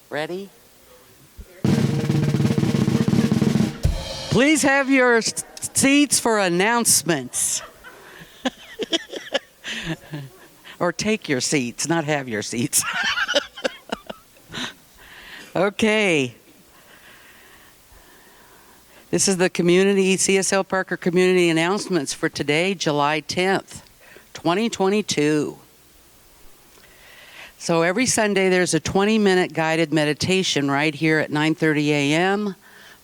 Ready? Please have your seats for announcements. Or take your seats, not have your seats. Okay. This is the CSL Parker community announcements for today, July 10th, 2022. So every Sunday there's a 20-minute guided meditation right here at 9:30 a.m.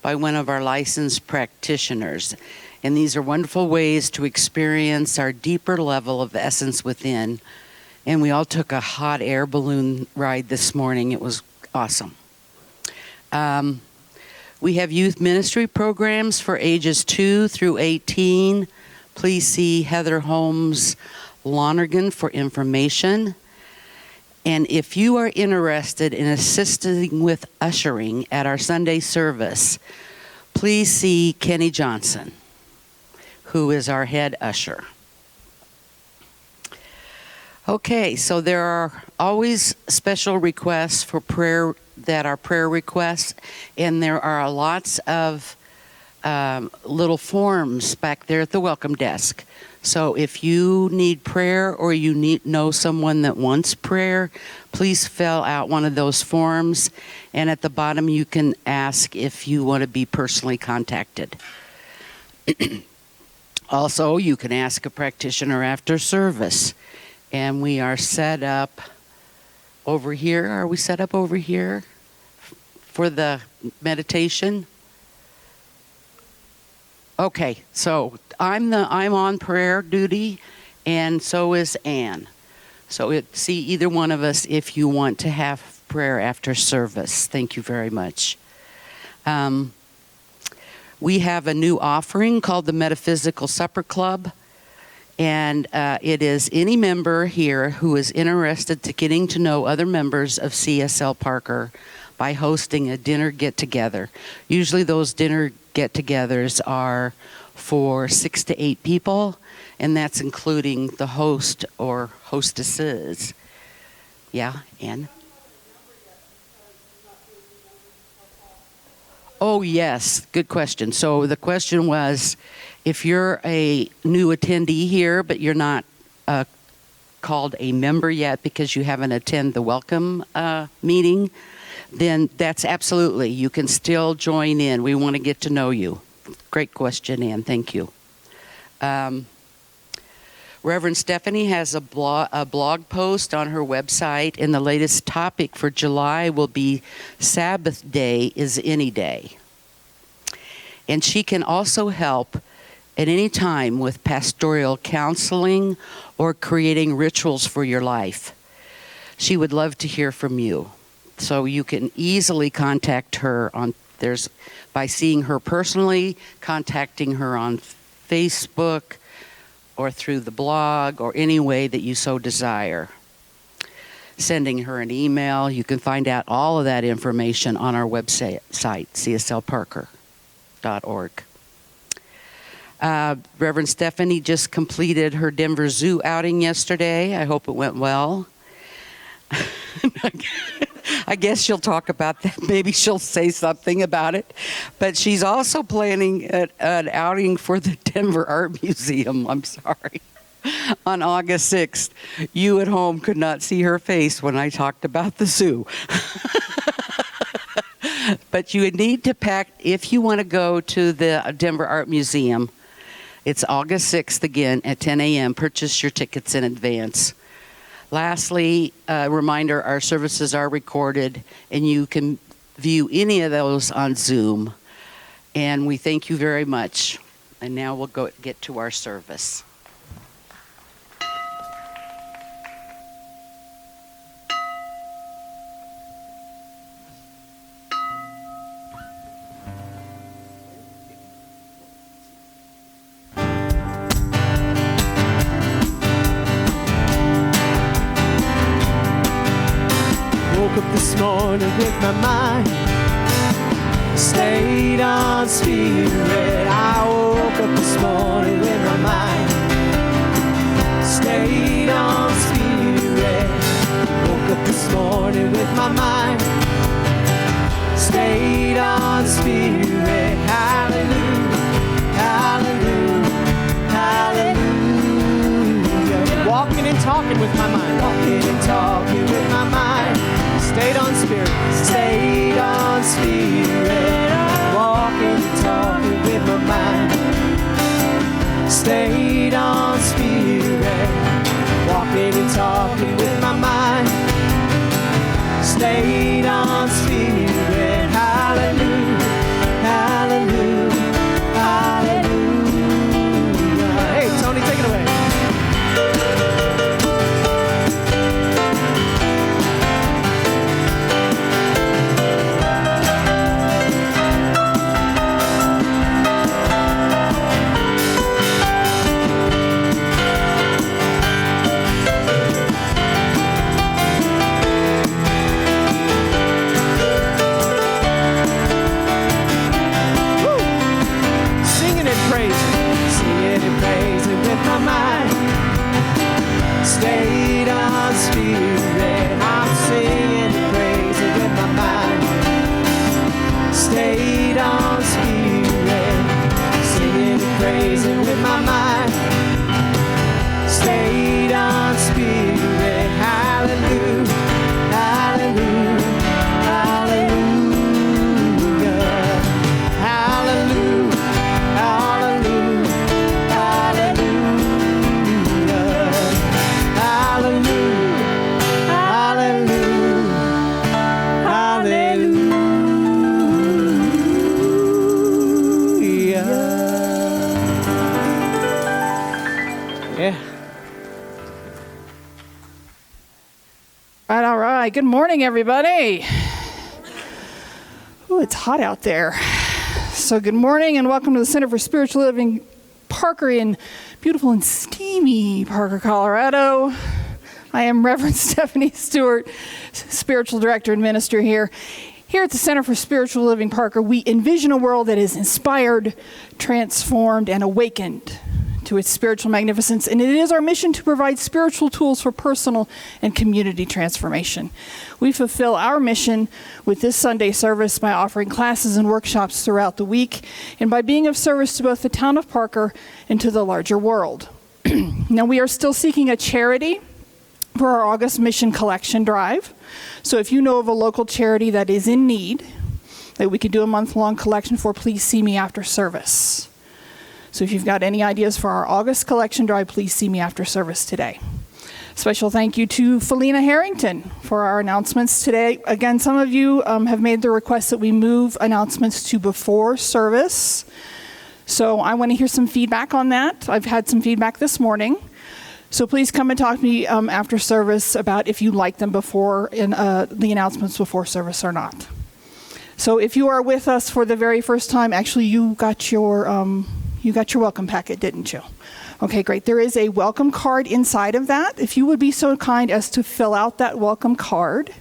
by one of our licensed practitioners. And these are wonderful ways to experience our deeper level of essence within. And we all took a hot air balloon ride this morning. It was awesome. We have youth ministry programs for ages 2 through 18. Please see Heather Holmes Lonergan for information. And if you are interested in assisting with ushering at our Sunday service, please see Kenny Johnson, who is our head usher. Okay, so there are always special requests for prayer that are prayer requests, and there are lots of little forms back there at the welcome desk. So if you need prayer or you know someone that wants prayer, please fill out one of those forms, and at the bottom you can ask if you want to be personally contacted. Also, you can ask a practitioner after service. And we are set up over here. Are we set up over here for the meditation? Okay, so I'm on prayer duty, and so is Ann. So see either one of us if you want to have prayer after service. Thank you very much. We have a new offering called the Metaphysical Supper Club. And it is any member here who is interested to getting to know other members of CSL Parker by hosting a dinner get-together. Usually those dinner get-togethers are for 6 to 8 people, and that's including the host or hostesses. Yeah, Ann? Oh, yes. Good question. So the question was, if you're a new attendee here, but you're not called a member yet because you haven't attended the welcome meeting, then that's absolutely, you can still join in. We want to get to know you. Great question, Ann. Thank you. Reverend Stephanie has a blog post on her website, and the latest topic for July will be Sabbath Day is Any Day. And she can also help at any time with pastoral counseling or creating rituals for your life. She would love to hear from you. So you can easily contact her by seeing her personally, contacting her on Facebook, or through the blog, or any way that you so desire. Sending her an email. You can find out all of that information on our website, cslparker.org. Reverend Stephanie just completed her Denver Zoo outing yesterday. I hope it went well. I guess she'll talk about that. Maybe she'll say something about it. But she's also planning an outing for the Denver Art Museum. I'm sorry. On August 6th. You at home could not see her face when I talked about the zoo. But you would need to pack, if you want to go to the Denver Art Museum, it's August 6th again at 10 a.m. Purchase your tickets in advance. Lastly, a reminder, our services are recorded, and you can view any of those on Zoom. And we thank you very much. And now we'll get to our service. This morning with my mind stayed on Spirit. I woke up this morning with my mind stayed on Spirit. Woke up this morning with my mind talking with my mind. Walking and talking with my mind. Stayed on spirit. Stayed on spirit. Walking and talking with my mind. Stayed on spirit. Walking and talking with my mind. Stayed on spirit. Hallelujah. Hallelujah. Hallelujah. Hey, Tony, take it away. Stayed on spirit. I'm singing and praising with my mind. Stayed on spirit. Singing and praising with my mind. Stayed on spirit. Hallelujah. Hallelujah. Hallelujah. Hallelujah. Hallelujah. All right. Good morning, everybody. Ooh, it's hot out there. So good morning and welcome to the Center for Spiritual Living Parker in beautiful and steamy Parker, Colorado. I am Reverend Stephanie Stewart, Spiritual Director and Minister here. Here at the Center for Spiritual Living Parker, we envision a world that is inspired, transformed, and awakened to its spiritual magnificence, and it is our mission to provide spiritual tools for personal and community transformation. We fulfill our mission with this Sunday service by offering classes and workshops throughout the week, and by being of service to both the town of Parker and to the larger world. Now, we are still seeking a charity for our August Mission Collection Drive. So if you know of a local charity that is in need, that we could do a month-long collection for, please see me after service. So if you've got any ideas for our August collection drive, please see me after service today. Special thank you to Felina Harrington for our announcements today. Again, some of you have made the request that we move announcements to before service. So I want to hear some feedback on that. I've had some feedback this morning. So please come and talk to me after service about if you like them before in the announcements before service or not. So if you are with us for the very first time, actually you got your welcome packet, didn't you? Okay, great. There is a welcome card inside of that. If you would be so kind as to fill out that welcome card,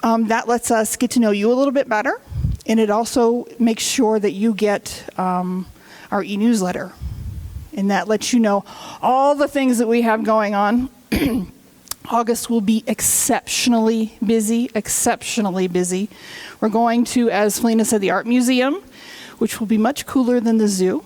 that lets us get to know you a little bit better, and it also makes sure that you get our e-newsletter, and that lets you know all the things that we have going on. August will be exceptionally busy. We're going to, as Felina said, the Art Museum, which will be much cooler than the zoo.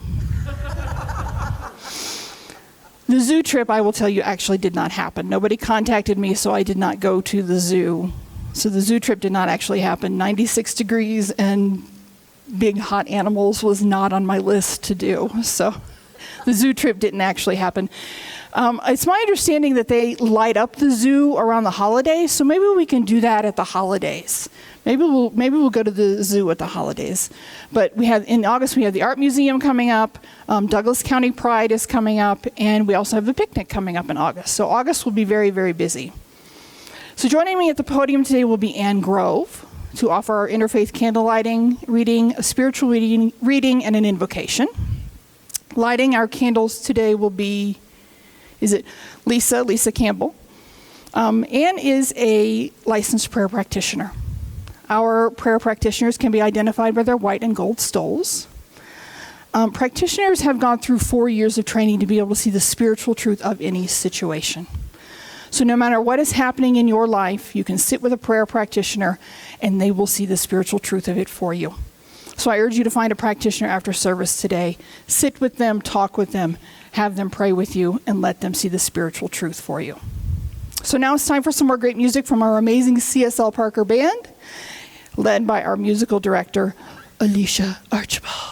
The zoo trip, I will tell you, actually did not happen. Nobody contacted me, so I did not go to the zoo. So the zoo trip did not actually happen. 96 degrees and big hot animals was not on my list to do. So the zoo trip didn't actually happen. It's my understanding that they light up the zoo around the holidays, so maybe we can do that at the holidays. Maybe we'll go to the zoo at the holidays. But in August we have the Art Museum coming up, Douglas County Pride is coming up, and we also have a picnic coming up in August. So August will be very, very busy. So joining me at the podium today will be Ann Grove to offer our interfaith candle lighting reading, a spiritual reading, and an invocation. Lighting our candles today will be, Lisa Campbell. Ann is a licensed prayer practitioner. Our prayer practitioners can be identified by their white and gold stoles. Practitioners have gone through 4 years of training to be able to see the spiritual truth of any situation. So no matter what is happening in your life, you can sit with a prayer practitioner and they will see the spiritual truth of it for you. So I urge you to find a practitioner after service today. Sit with them, talk with them, have them pray with you, and let them see the spiritual truth for you. So now it's time for some more great music from our amazing CSL Parker Band, led by our musical director, Alicia Archibald.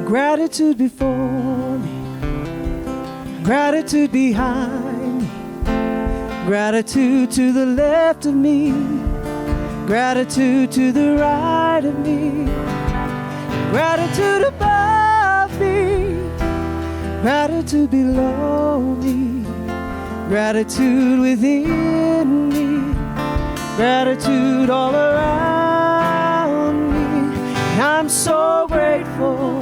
Gratitude before me, gratitude behind me, gratitude to the left of me, gratitude to the right of me, gratitude above me, gratitude below me, gratitude within me, gratitude all around me. I'm so grateful.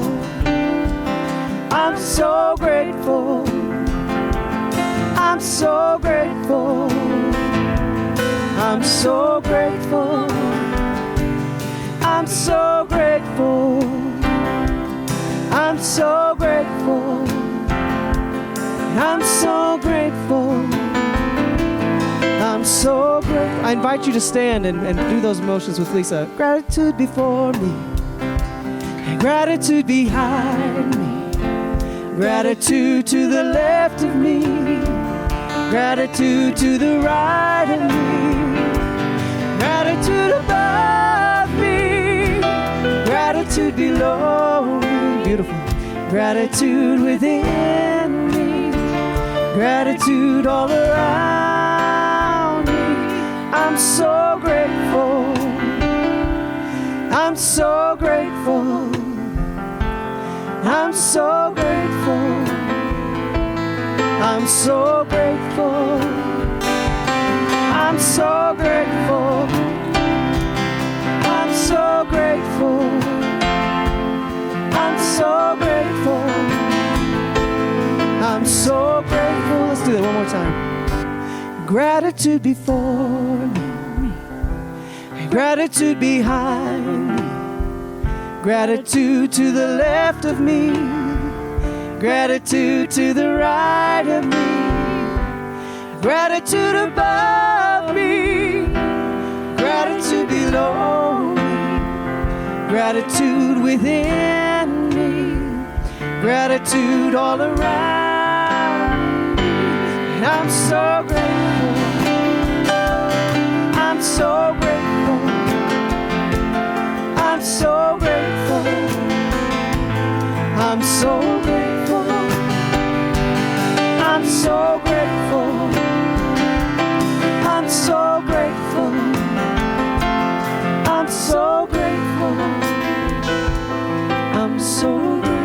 I'm so grateful. I'm so grateful. I'm so grateful. I'm so grateful. I'm so grateful. I'm so grateful. I'm so grateful. I invite you to stand and do those motions with Lisa. Gratitude before me, gratitude behind me, gratitude to the left of me, gratitude to the right of me, gratitude above me, gratitude below me, beautiful, gratitude within me, gratitude all around me. I'm so grateful. I'm so grateful. I'm so grateful. I'm so grateful. I'm so grateful. I'm so grateful. I'm so grateful. I'm so grateful. Let's do that one more time. Gratitude before me, gratitude behind me, gratitude to the left of me, gratitude to the right of me, gratitude above me, gratitude below me, gratitude within me, gratitude all around me. And I'm so grateful. I'm so grateful. I'm so grateful. I'm so grateful. I'm so grateful. I'm so grateful. I'm so grateful. I'm so grateful.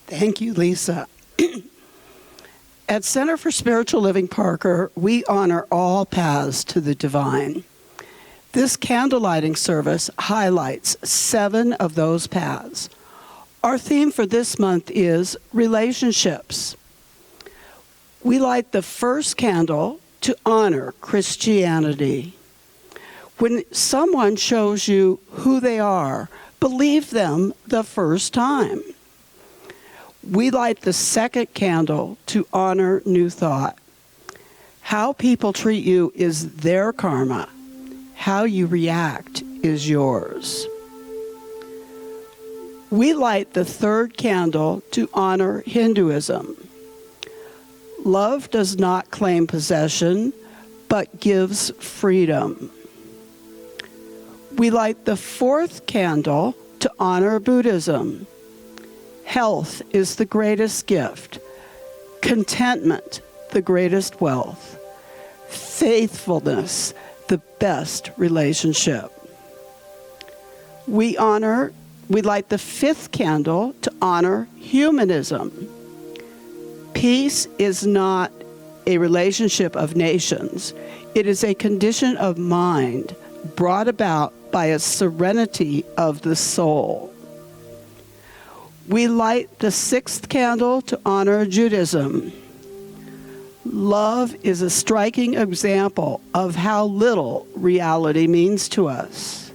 Thank you, Lisa. At Center for Spiritual Living Parker, we honor all paths to the divine. This candlelighting service highlights 7 of those paths. Our theme for this month is relationships. We light the first candle to honor Christianity. When someone shows you who they are, believe them the first time. We light the second candle to honor New Thought. How people treat you is their karma. How you react is yours. We light the third candle to honor Hinduism. Love does not claim possession, but gives freedom. We light the fourth candle to honor Buddhism. Health is the greatest gift. Contentment, the greatest wealth. Faithfulness, the best relationship. We light the fifth candle to honor humanism. Peace is not a relationship of nations. It is a condition of mind brought about by a serenity of the soul. We light the sixth candle to honor Judaism. Love is a striking example of how little reality means to us.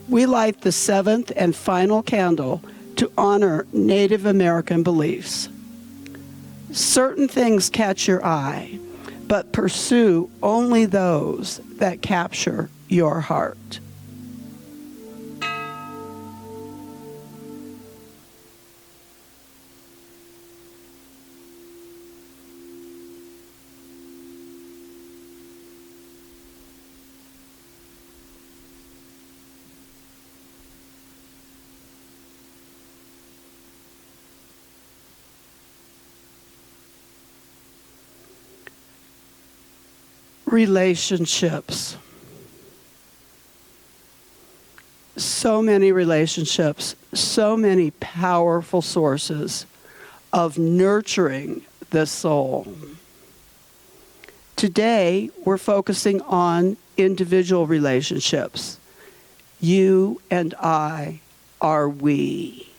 We light the seventh and final candle to honor Native American beliefs. Certain things catch your eye, but pursue only those that capture your heart. Relationships. So many relationships, so many powerful sources of nurturing the soul. Today, we're focusing on individual relationships. You and I are we.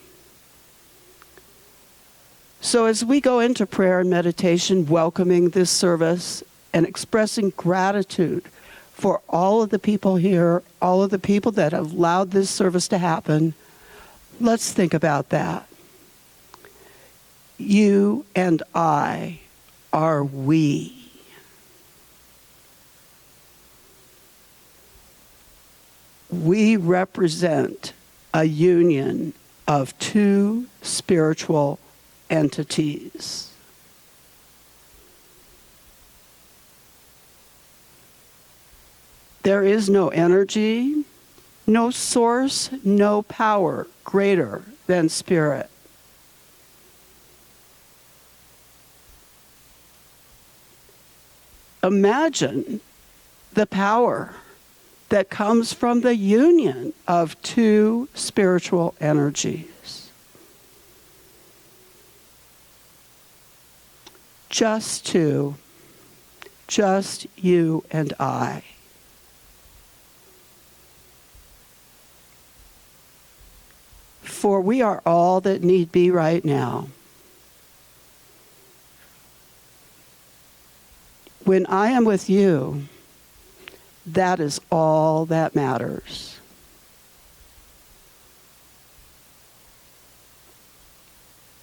So as we go into prayer and meditation, welcoming this service and expressing gratitude for all of the people here, all of the people that have allowed this service to happen, let's think about that. You and I are we. We represent a union of two spiritual entities. There is no energy, no source, no power greater than spirit. Imagine the power that comes from the union of two spiritual energies. Just two, just you and I. For we are all that need be right now. When I am with you, that is all that matters.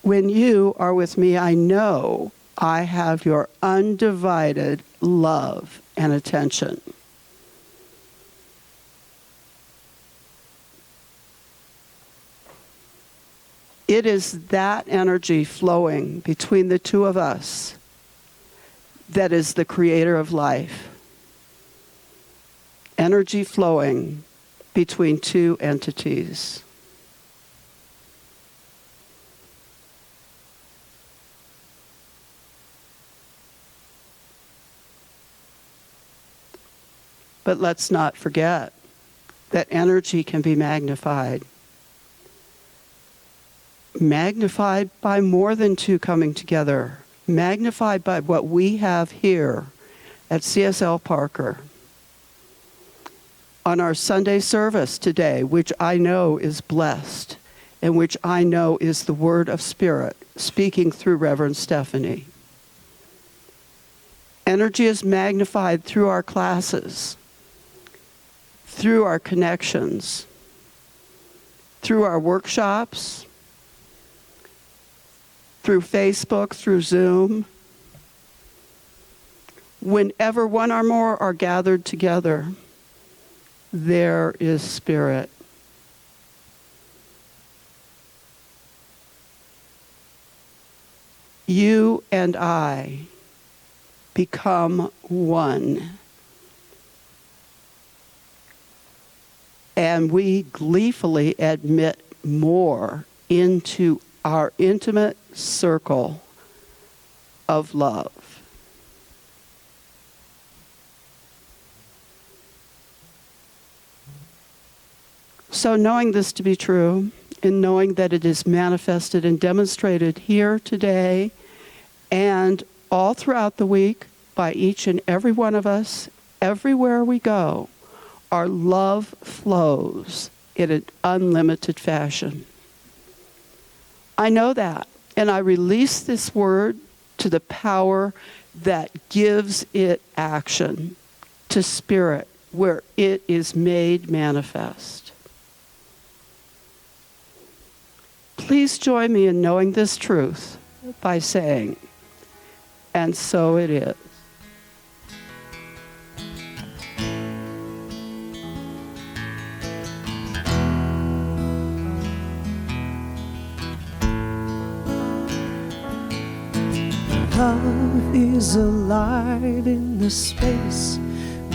When you are with me, I know I have your undivided love and attention. It is that energy flowing between the two of us that is the creator of life. Energy flowing between two entities. But let's not forget that energy can be magnified. Magnified by more than two coming together. Magnified by what we have here at CSL Parker. On our Sunday service today, which I know is blessed, and which I know is the word of Spirit speaking through Reverend Stephanie. Energy is magnified through our classes, through our connections, through our workshops, through Facebook, through Zoom. Whenever one or more are gathered together, there is Spirit. You and I become one. And we gleefully admit more into our intimate circle of love. So knowing this to be true, and knowing that it is manifested and demonstrated here today and all throughout the week by each and every one of us, everywhere we go, our love flows in an unlimited fashion. I know that, and I release this word to the power that gives it action, to spirit, where it is made manifest. Please join me in knowing this truth by saying, and so it is. Love is alive in the space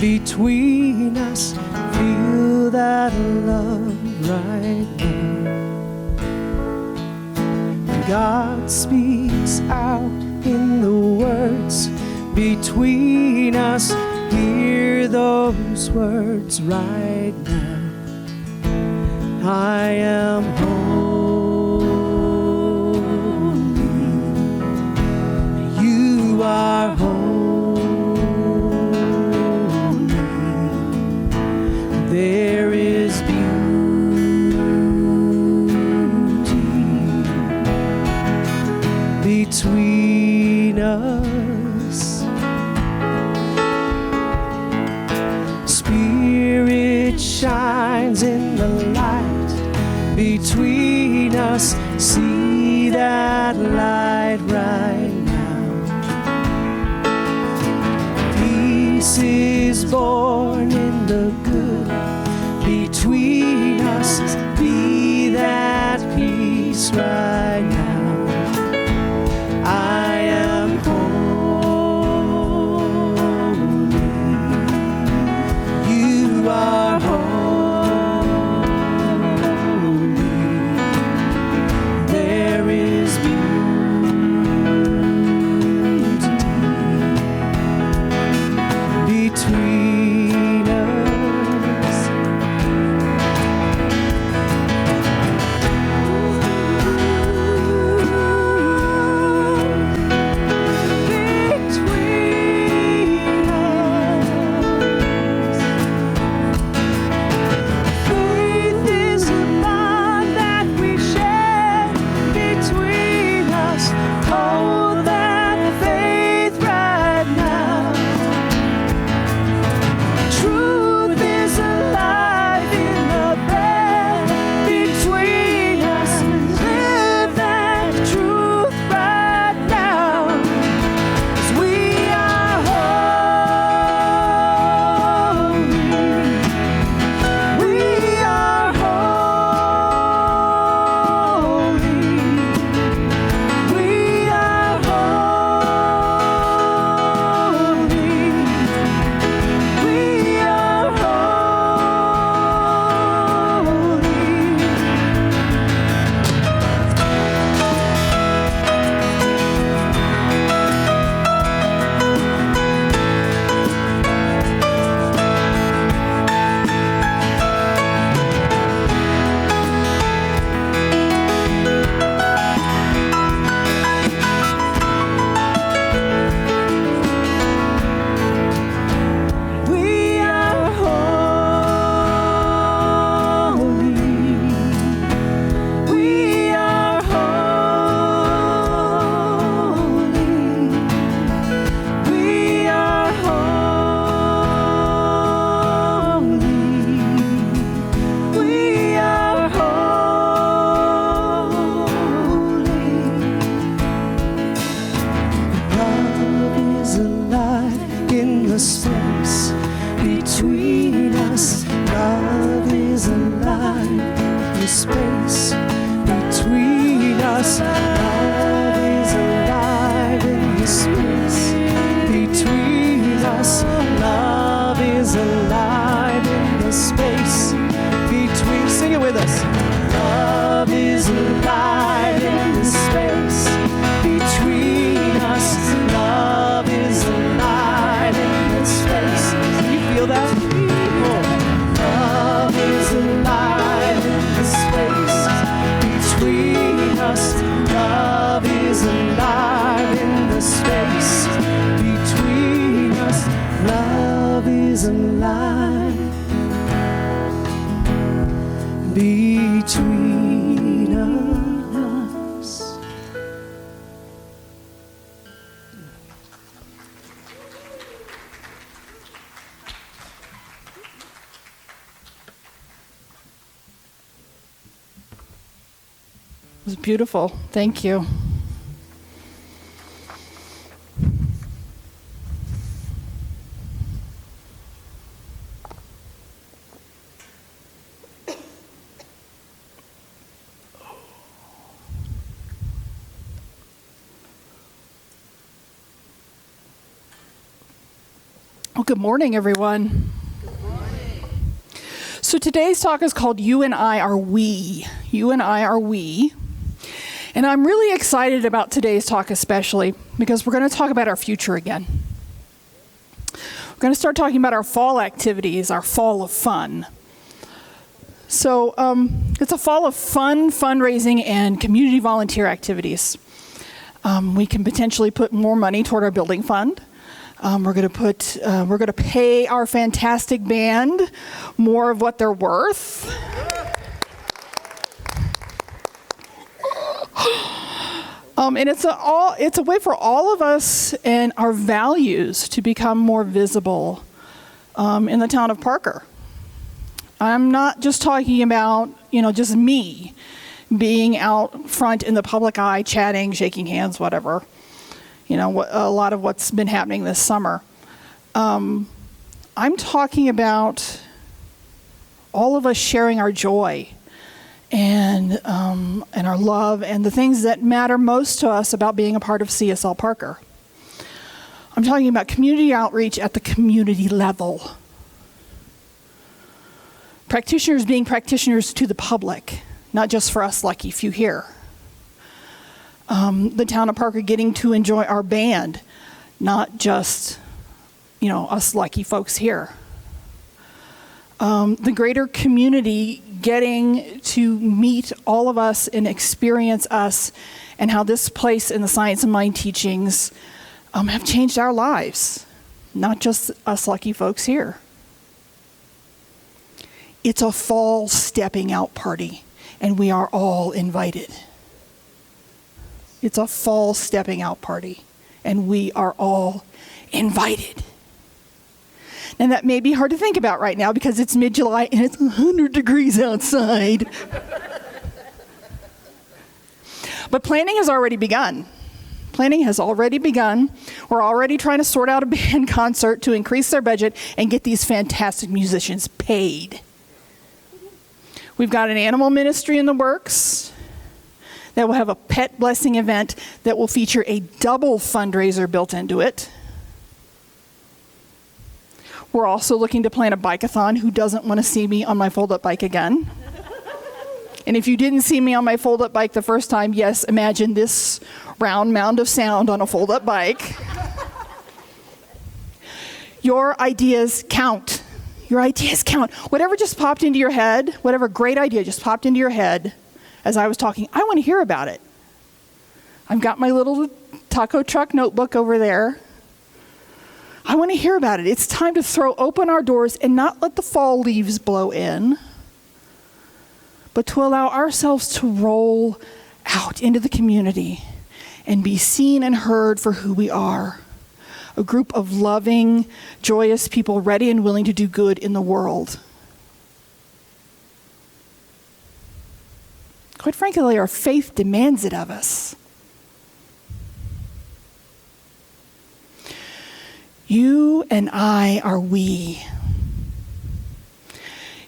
between us. Feel that love right now. God speaks out in the words between us. Hear those words right now. I am holy. You are holy. There is beauty between us. Spirit shines in the light between us. See that light right now. Peace is born in the good between us. Be that peace right now. I am holy. You are holy. There is beauty between us. Feel that? Love is alive. isn't line between us. It was beautiful. Thank you. Well, good morning, everyone. Good morning. So today's talk is called You and I Are We. You and I Are We. And I'm really excited about today's talk especially because we're going to talk about our future again. We're going to start talking about our fall activities, our fall of fun. So it's a fall of fun, fundraising, and community volunteer activities. We can potentially put more money toward our building fund. We're going to pay our fantastic band more of what they're worth. And it's a way for all of us and our values to become more visible in the town of Parker. I'm not just talking about, just me being out front in the public eye, chatting, shaking hands, whatever. A lot of what's been happening this summer. I'm talking about all of us sharing our joy and our love and the things that matter most to us about being a part of CSL Parker. I'm talking about community outreach at the community level. Practitioners being practitioners to the public, not just for us lucky few here. The town of Parker getting to enjoy our band, not just, us lucky folks here. The greater community getting to meet all of us and experience us and how this place in the Science of Mind teachings have changed our lives, not just us lucky folks here. It's a fall stepping out party, and we are all invited. It's a fall stepping out party, and we are all invited. And that may be hard to think about right now because it's mid-July and it's 100 degrees outside. But planning has already begun. We're already trying to sort out a band concert to increase their budget and get these fantastic musicians paid. We've got an animal ministry in the works that will have a pet blessing event that will feature a double fundraiser built into it. We're also looking to plan a bike-a-thon. Who doesn't want to see me on my fold-up bike again? And if you didn't see me on my fold-up bike the first time, yes, imagine this round mound of sound on a fold-up bike. Your ideas count. Your ideas count. Whatever just popped into your head, whatever great idea just popped into your head as I was talking, I want to hear about it. I've got my little taco truck notebook over there. I want to hear about it. It's time to throw open our doors and not let the fall leaves blow in, but to allow ourselves to roll out into the community and be seen and heard for who we are. A group of loving, joyous people ready and willing to do good in the world. Quite frankly, our faith demands it of us. You and I are we.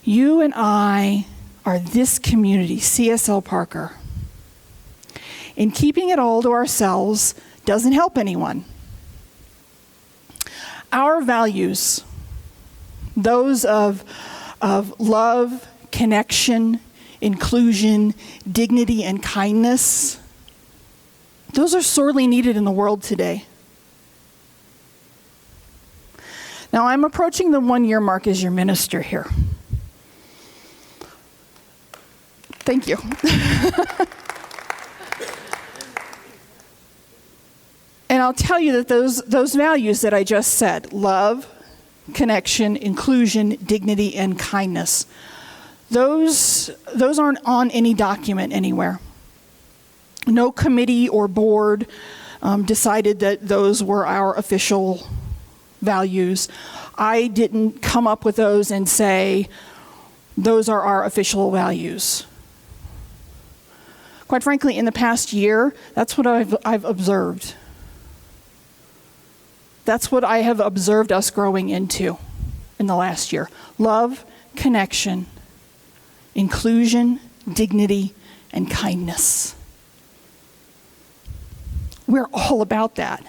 You and I are this community, CSL Parker. And keeping it all to ourselves doesn't help anyone. Our values, those of love, connection, inclusion, dignity, and kindness, those are sorely needed in the world today. Now, I'm approaching the 1-year mark as your minister here. Thank you. And I'll tell you that those values that I just said, love, connection, inclusion, dignity, and kindness. Those aren't on any document anywhere. No committee or board decided that those were our official values. I didn't come up with those and say, those are our official values. Quite frankly, in the past year, that's what I've observed. That's what I have observed us growing into in the last year. Love, connection, inclusion, dignity, and kindness. We're all about that.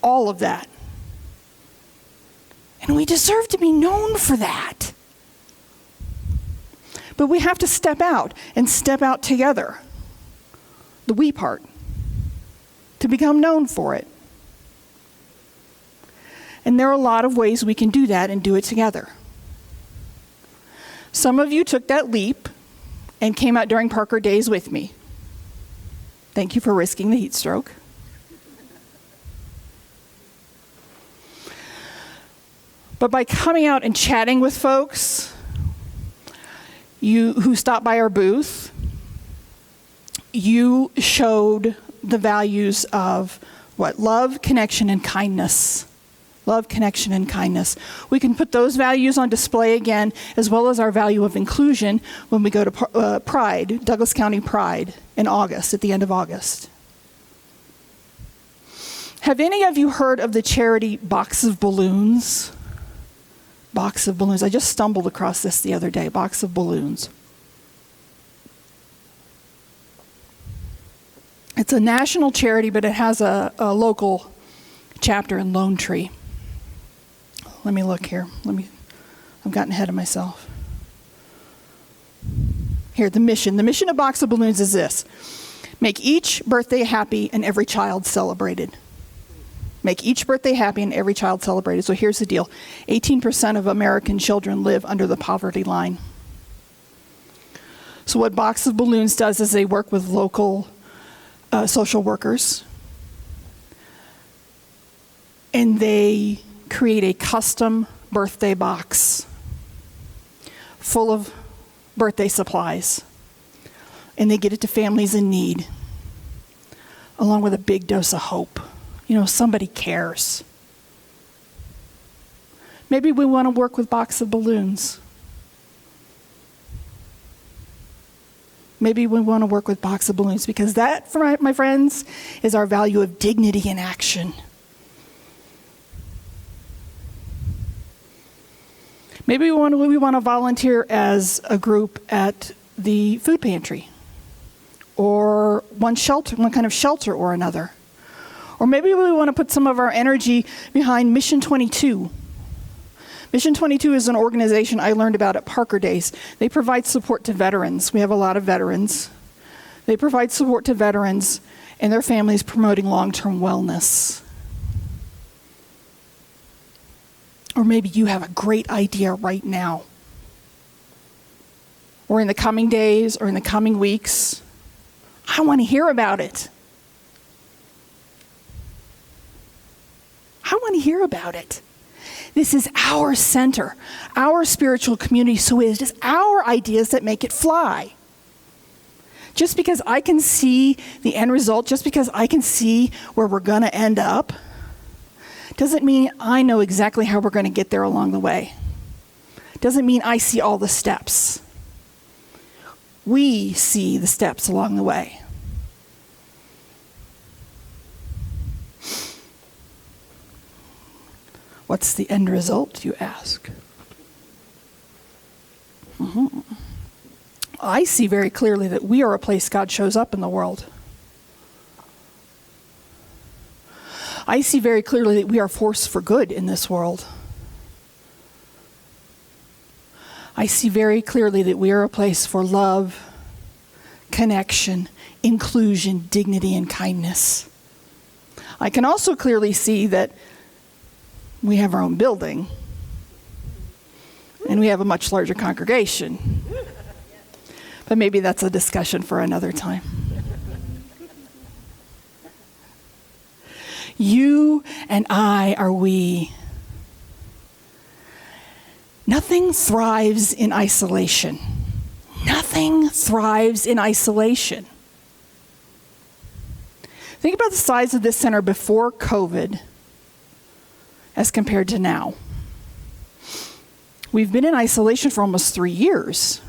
All of that. And we deserve to be known for that. But we have to step out and step out together. The we part. To become known for it. And there are a lot of ways we can do that and do it together. Some of you took that leap and came out during Parker Days with me. Thank you for risking the heat stroke. But by coming out and chatting with folks who stopped by our booth, you showed the values of what? Love, connection, and kindness. Love, connection, and kindness. We can put those values on display again, as well as our value of inclusion when we go to Pride, Douglas County Pride, in August, at the end of August. Have any of you heard of the charity Box of Balloons? Box of Balloons. I just stumbled across this the other day. Box of Balloons. It's a national charity, but it has a local chapter in Lone Tree. Let me look here. I've gotten ahead of myself. Here, the mission. The mission of Box of Balloons is this. Make each birthday happy and every child celebrated. Make each birthday happy and every child celebrated. So here's the deal. 18% of American children live under the poverty line. So what Box of Balloons does is they work with local social workers. And they create a custom birthday box full of birthday supplies. And they get it to families in need, along with a big dose of hope. You know, somebody cares. Maybe we want to work with Box of Balloons. Maybe we want to work with Box of Balloons, because that, my friends, is our value of dignity in action. Maybe we want to volunteer as a group at the food pantry, or one kind of shelter or another. Or maybe we want to put some of our energy behind Mission 22. Mission 22 is an organization I learned about at Parker Days. They provide support to veterans. We have a lot of veterans. They provide support to veterans and their families, promoting long-term wellness. Or maybe you have a great idea right now. Or in the coming days or in the coming weeks. I want to hear about it. I want to hear about it. This is our center, our spiritual community, so it is our ideas that make it fly. Just because I can see the end result, just because I can see where we're going to end up, doesn't mean I know exactly how we're going to get there along the way. Doesn't mean I see all the steps. We see the steps along the way. What's the end result, you ask? I see very clearly that we are a place God shows up in the world. I see very clearly that we are a force for good in this world. I see very clearly that we are a place for love, connection, inclusion, dignity, and kindness. I can also clearly see that we have our own building, and we have a much larger congregation. But maybe that's a discussion for another time. You and I are we. Nothing thrives in isolation. Nothing thrives in isolation. Think about the size of this center before COVID as compared to now. We've been in isolation for almost 3 years.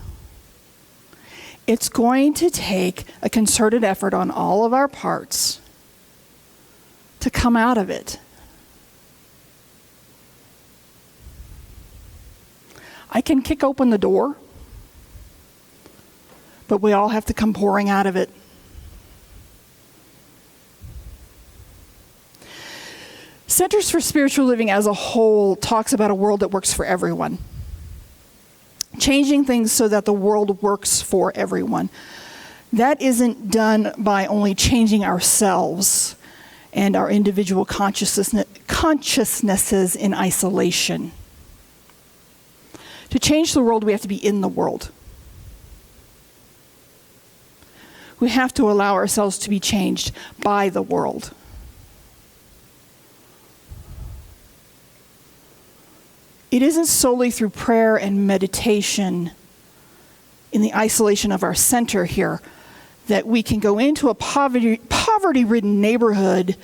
It's going to take a concerted effort on all of our parts to come out of it. I can kick open the door, but we all have to come pouring out of it. Centers for Spiritual Living as a whole talks about a world that works for everyone. Changing things so that the world works for everyone. That isn't done by only changing ourselves and our individual consciousnesses in isolation. To change the world, we have to be in the world. We have to allow ourselves to be changed by the world. It isn't solely through prayer and meditation in the isolation of our center here that we can go into a poverty-ridden neighborhood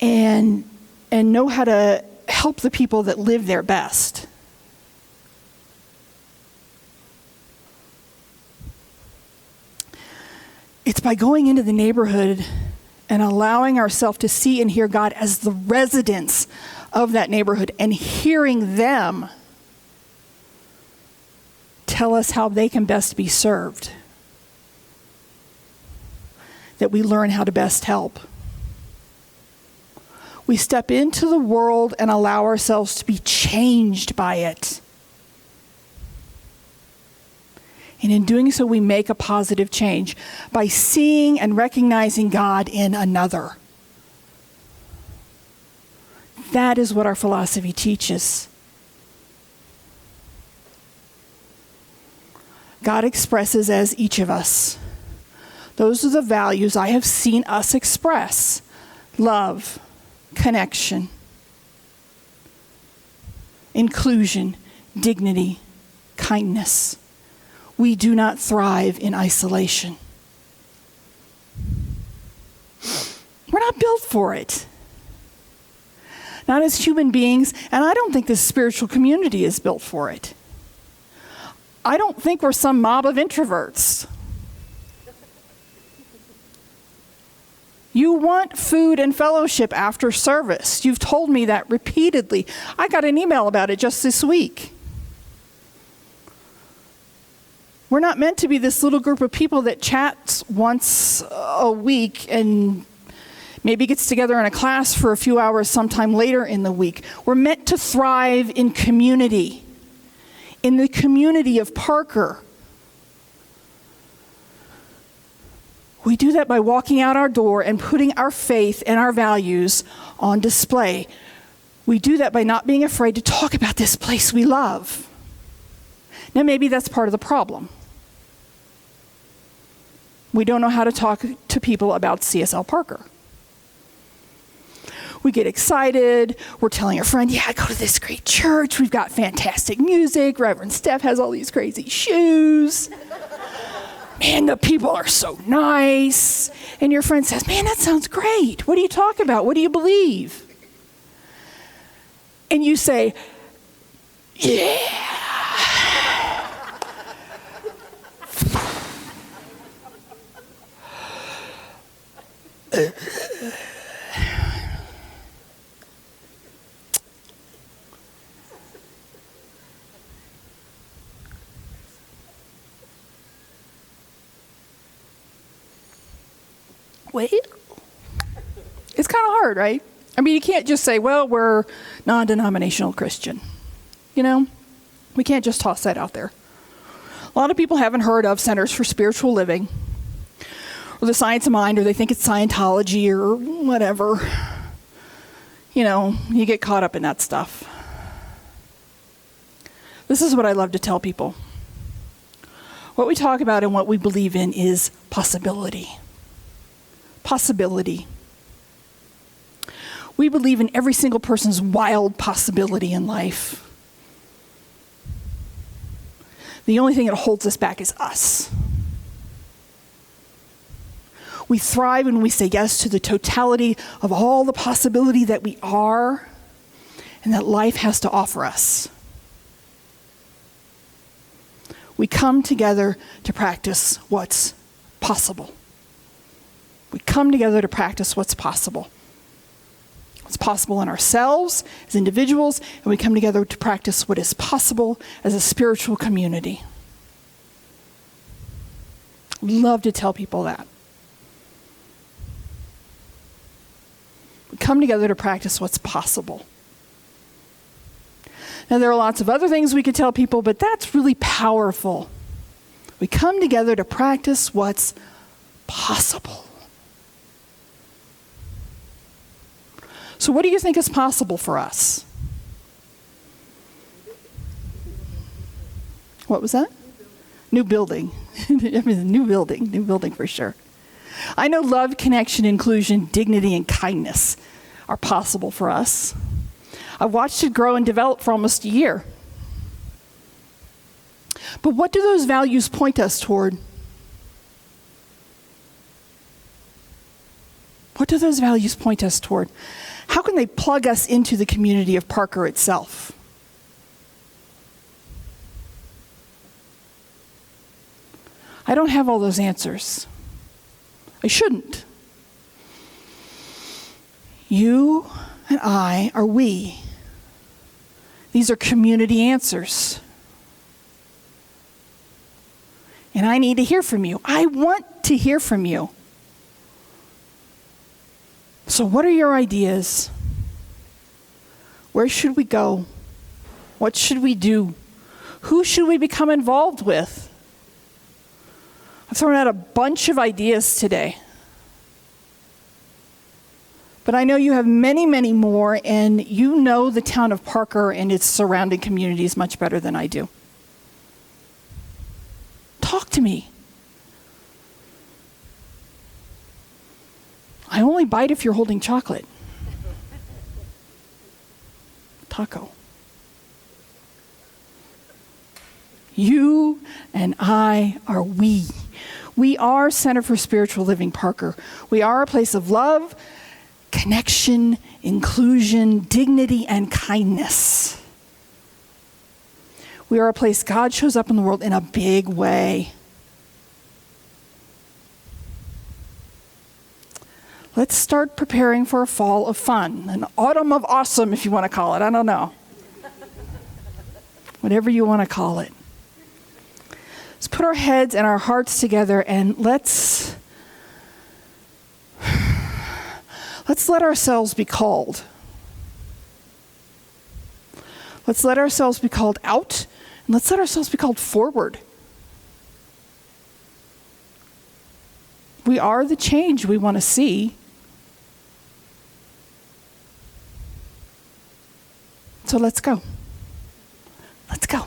and know how to help the people that live there best. It's by going into the neighborhood and allowing ourselves to see and hear God as the residents of that neighborhood and hearing them tell us how they can best be served, that we learn how to best help. We step into the world and allow ourselves to be changed by it. And in doing so, we make a positive change by seeing and recognizing God in another. That is what our philosophy teaches. God expresses as each of us. Those are the values I have seen us express. Love, connection, inclusion, dignity, kindness. We do not thrive in isolation. We're not built for it. Not as human beings, and I don't think this spiritual community is built for it. I don't think we're some mob of introverts. You want food and fellowship after service. You've told me that repeatedly. I got an email about it just this week. We're not meant to be this little group of people that chats once a week and maybe gets together in a class for a few hours sometime later in the week. We're meant to thrive in community, in the community of Parker. We do that by walking out our door and putting our faith and our values on display. We do that by not being afraid to talk about this place we love. Now, maybe that's part of the problem. We don't know how to talk to people about CSL Parker. We get excited. We're telling a friend, yeah, I go to this great church. We've got fantastic music. Reverend Steph has all these crazy shoes. Man, the people are so nice. And your friend says, man, that sounds great. What do you talk about? What do you believe? And you say, yeah. Wait. It's kind of hard, right? I mean, you can't just say, well, we're non-denominational Christian. You know, we can't just toss that out there. A lot of people haven't heard of Centers for Spiritual Living or the Science of Mind, or they think it's Scientology or whatever. You know, you get caught up in that stuff. This is what I love to tell people. What we talk about and what we believe in is possibility. Possibility. We believe in every single person's wild possibility in life. The only thing that holds us back is us. We thrive when we say yes to the totality of all the possibility that we are and that life has to offer us. We come together to practice what's possible. We come together to practice what's possible. What's possible in ourselves as individuals, and we come together to practice what is possible as a spiritual community. Love to tell people that. We come together to practice what's possible. Now, there are lots of other things we could tell people, but that's really powerful. We come together to practice what's possible. So what do you think is possible for us? What was that? New building. I mean, new building for sure. I know love, connection, inclusion, dignity, and kindness are possible for us. I've watched it grow and develop for almost a year. But what do those values point us toward? What do those values point us toward? How can they plug us into the community of Parker itself? I don't have all those answers. I shouldn't. You and I are we. These are community answers. And I need to hear from you. I want to hear from you. So what are your ideas? Where should we go? What should we do? Who should we become involved with? I've thrown out a bunch of ideas today. But I know you have many, many more, and you know the town of Parker and its surrounding communities much better than I do. Talk to me. I only bite if you're holding chocolate. Taco. You and I are we. We are Center for Spiritual Living Parker. We are a place of love, connection, inclusion, dignity, and kindness. We are a place God shows up in the world in a big way. Let's start preparing for a fall of fun, an autumn of awesome, if you want to call it. I don't know. Whatever you want to call it. Let's put our heads and our hearts together and let's let ourselves be called. Let's let ourselves be called out, and let's let ourselves be called forward. We are the change we want to see. So let's go. Let's go.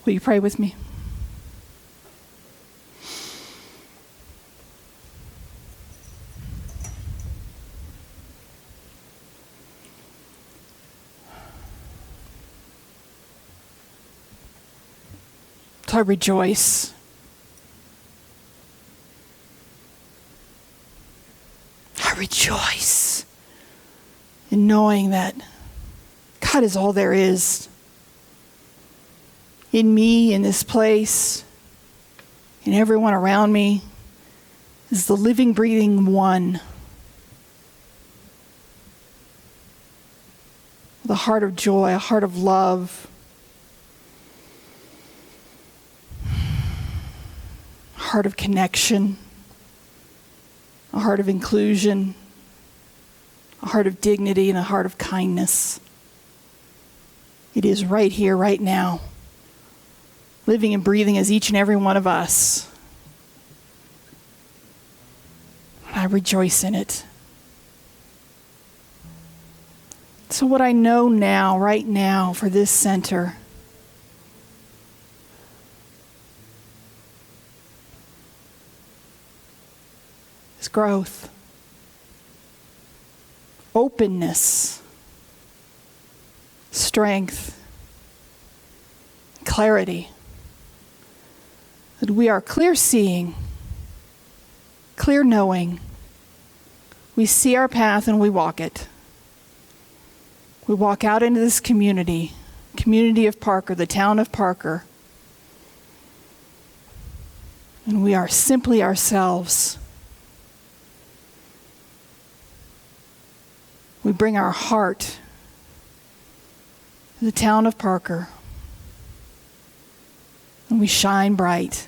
Will you pray with me? So I rejoice. I rejoice in knowing that God is all there is. In me, in this place, in everyone around me, is the living, breathing one. With a heart of joy, a heart of love, a heart of connection, a heart of inclusion, a heart of dignity, and a heart of kindness. It is right here, right now, living and breathing as each and every one of us. I rejoice in it. So what I know now, right now, for this center is growth, openness, strength, clarity, that we are clear seeing, clear knowing. We see our path and we walk it. We walk out into this community of Parker, the town of Parker, and we are simply ourselves. We bring our heart to the town of Parker, and we shine bright.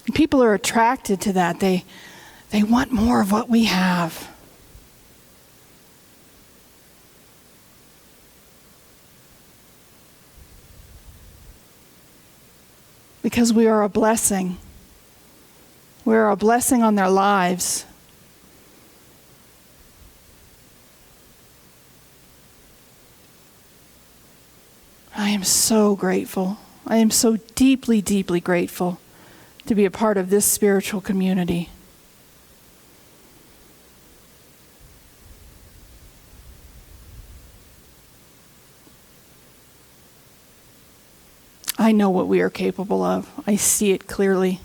And people are attracted to that. They want more of what we have. Because we are a blessing. We are a blessing on their lives. I am so grateful. I am so deeply, deeply grateful to be a part of this spiritual community. I know what we are capable of. I see it clearly.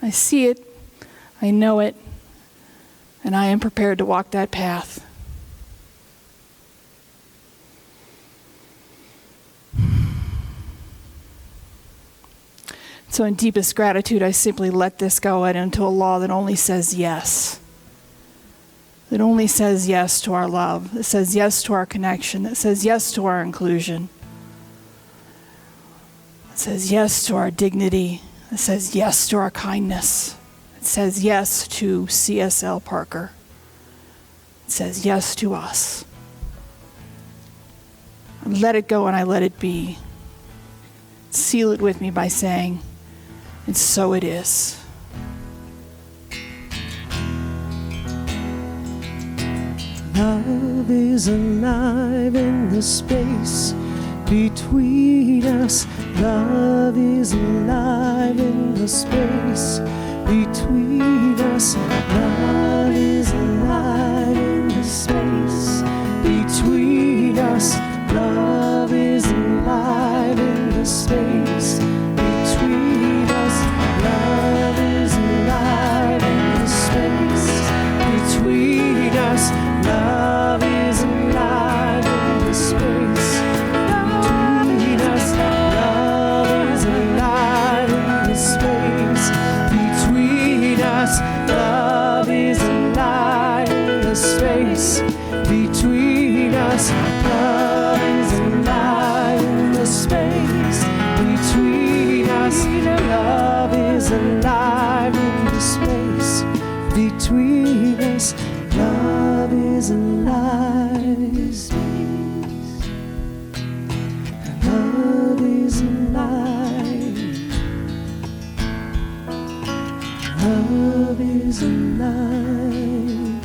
I see it, I know it, and I am prepared to walk that path. So in deepest gratitude, I simply let this go out into a law that only says yes. That only says yes to our love, that says yes to our connection, that says yes to our inclusion, that says yes to our dignity, that says yes to our kindness, it says yes to CSL Parker, it says yes to us. I let it go and I let it be. Seal it with me by saying, and so it is. Love is alive in the space between us. Love is alive in the space between us. Love is alive in the space between us. Love is alive in the space between us. Love is alive in the space between us. Love is alive in the space between us. Love is alive in the space between us. Love is alive in the space between us. Love is alive in the space between us. Love is alive in the space between us. Love is alive in the space. Love is alive. Love is alive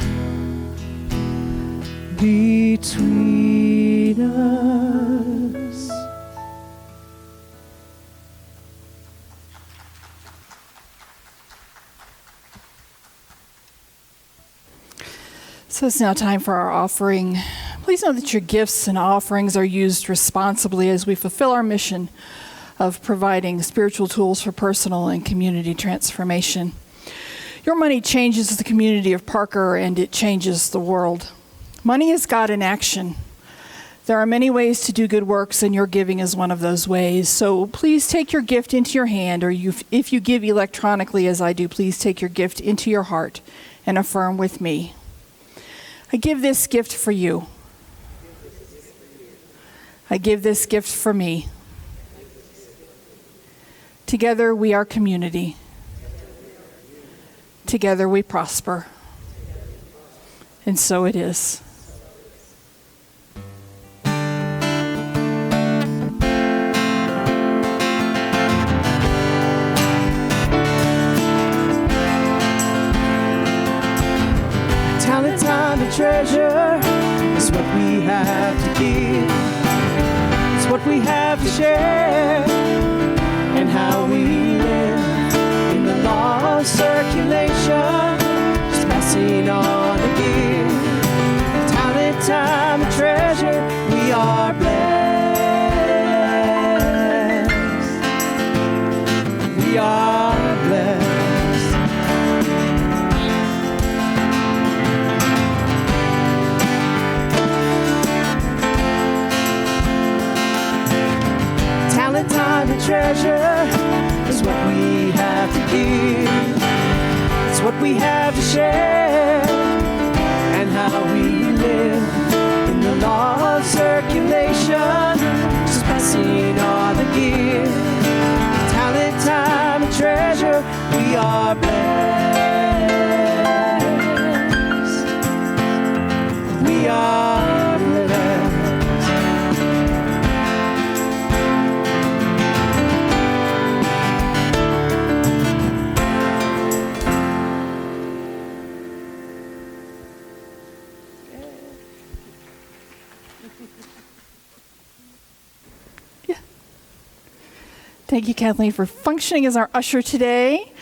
between us. So it's now time for our offering. Please know that your gifts and offerings are used responsibly as we fulfill our mission of providing spiritual tools for personal and community transformation. Your money changes the community of Parker, and it changes the world. Money is God in action. There are many ways to do good works, and your giving is one of those ways. So please take your gift into your hand, or if you give electronically as I do, please take your gift into your heart and affirm with me. I give this gift for you. I give this gift for me. Together we are community. Together we prosper. And so it is. Talent, time, and treasure is what we have to give. It's what we have to share, and how we live in the law of circulation, just passing on the gift. Talent, time, and treasure. treasure. We are blessed. We are blessed. Talent, time, and treasure is what we have to give. It's what we have to share, and how we live in the law of circulation, just passing on the gift. Talent, time, and treasure, we are blessed. We are blessed. Thank you, Kathleen, for functioning as our usher today.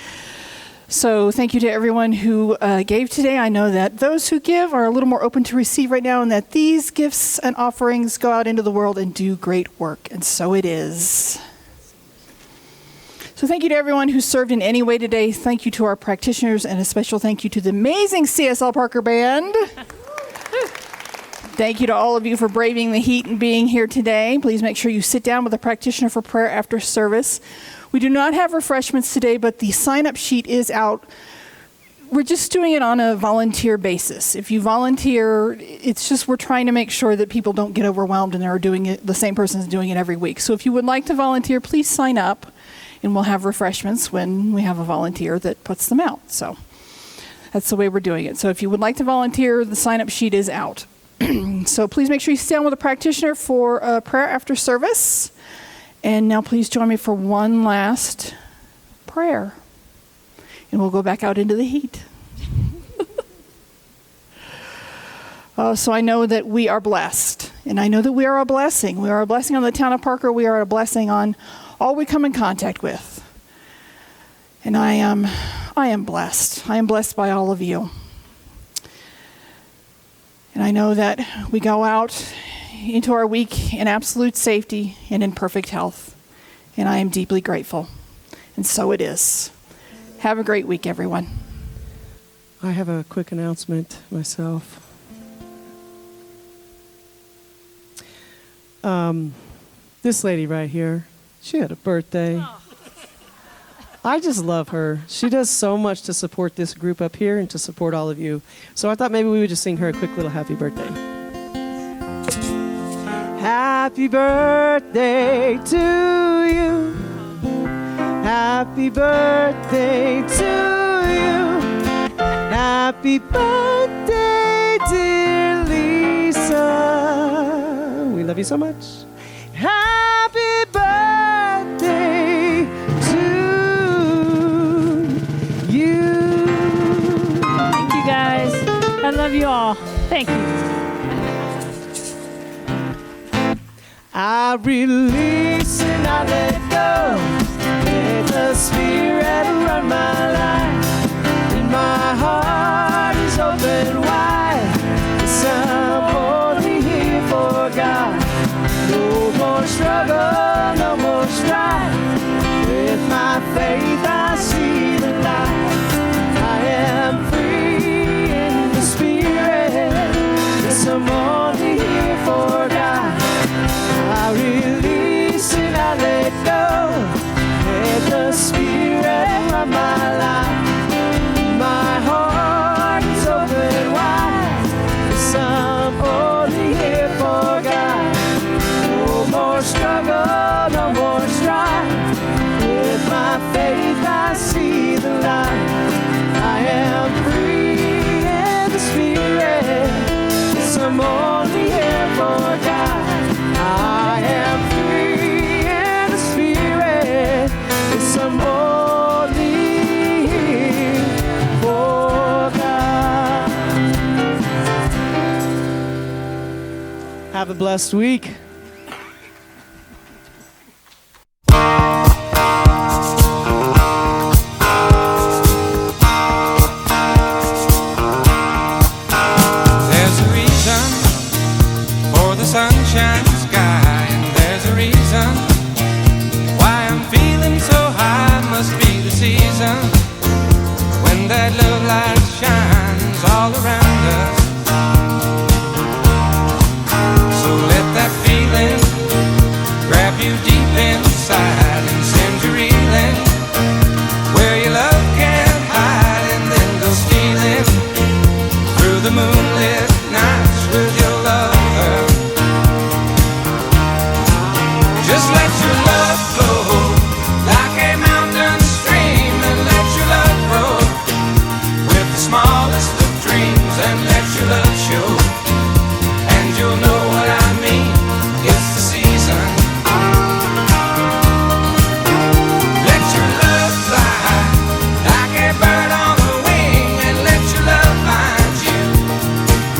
So thank you to everyone who gave today. I know that those who give are a little more open to receive right now, and that these gifts and offerings go out into the world and do great work. And so it is. So thank you to everyone who served in any way today. Thank you to our practitioners, and a special thank you to the amazing CSL Parker Band. Thank you to all of you for braving the heat and being here today. Please make sure you sit down with a practitioner for prayer after service. We do not have refreshments today, but the sign-up sheet is out. We're just doing it on a volunteer basis. If you volunteer, it's just we're trying to make sure that people don't get overwhelmed and they're doing it, the same person's doing it every week. So if you would like to volunteer, please sign up, and we'll have refreshments when we have a volunteer that puts them out. So that's the way we're doing it. So if you would like to volunteer, the sign-up sheet is out. So please make sure you stay on with a practitioner for prayer after service. And now please join me for one last prayer. And we'll go back out into the heat. So I know that we are blessed. And I know that we are a blessing. We are a blessing on the town of Parker. We are a blessing on all we come in contact with. And I am blessed. I am blessed by all of you. And I know that we go out into our week in absolute safety and in perfect health. And I am deeply grateful. And so it is. Have a great week, everyone. I have a quick announcement myself. This lady right here, she had a birthday. I just love her. She does so much to support this group up here and to support all of you. So I thought maybe we would just sing her a quick little happy birthday. Happy birthday to you. Happy birthday to you. Happy birthday, dear Lisa. We love you so much. Happy birthday to you. Thank you, guys. I love you all. Thank you. I release and I let go. Let the Spirit run my life. And my heart is open wide. Yes, I'm only here for God. No more struggle, no more strife. With my faith I see the light. I am free in the Spirit. Yes, I'm only here for God. I release and I let go. Let the Spirit run my life. My heart is open wide. Yes, I'm only here for God. No more struggle, no more strife. With my faith I see the light. I am free in the Spirit. Yes, I'm only here for God. I am free in the Spirit. Yes, I'm only here for God. Have a blessed week. There's a reason for the all around us. So let that feeling grab you deep inside and send you reeling where your love can't hide, and then go stealing through the moonlit nights with your lover. Just let your love flow like a mountain stream, and let your love grow with the smallest of dreams, and let your love show, and you'll know what I mean. It's the season. Let your love fly like a bird on a wing, and let your love bind you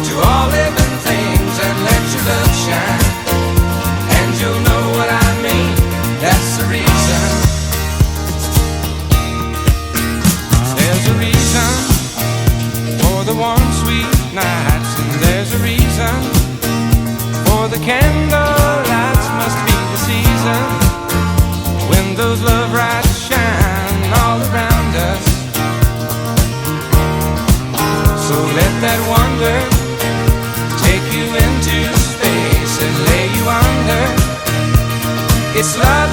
to all living things, and let your love shine, and you'll know what I mean. That's the reason. There's a reason for the warm, sweet nights, and there's a reason for the candle lights. Must be the season when those love lights shine all around us. So let that wonder take you into space and lay you under. It's love